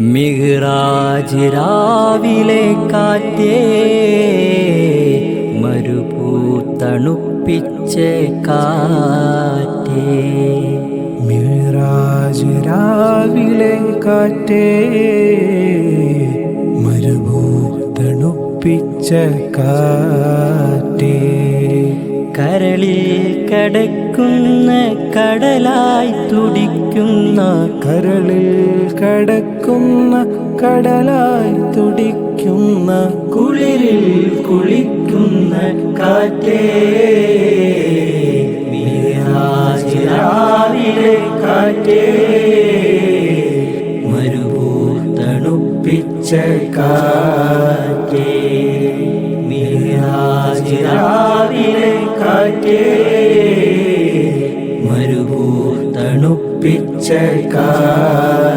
മിഹ്റാജ് രാവിലെ കാറ്റേ, മരുഭൂതണുപ്പിച്ച കാറ്റേ. മിഹ്റാജ് രാവിലെ കാറ്റേ, മരുഭൂതണുപ്പിച്ച കാറ്റേ. കരളിൽ കടക്കുന്ന കടലായി തുടിക്കുന്ന, കരളിൽ കടക്കുന്ന കടലായി തുടിക്കുന്ന, കുളിരിൽ കുളിക്കുന്ന കാറ്റേ. മിഹ്റാജ് രാവിലെ കാറ്റേ, മരുഭൂതണുപ്പിച്ച കാറ്റേ. മിഹ്റാജ് രാവിലെ കാറ്റേ, മരുഭൂതണുപ്പിച്ച കാറ്റേ.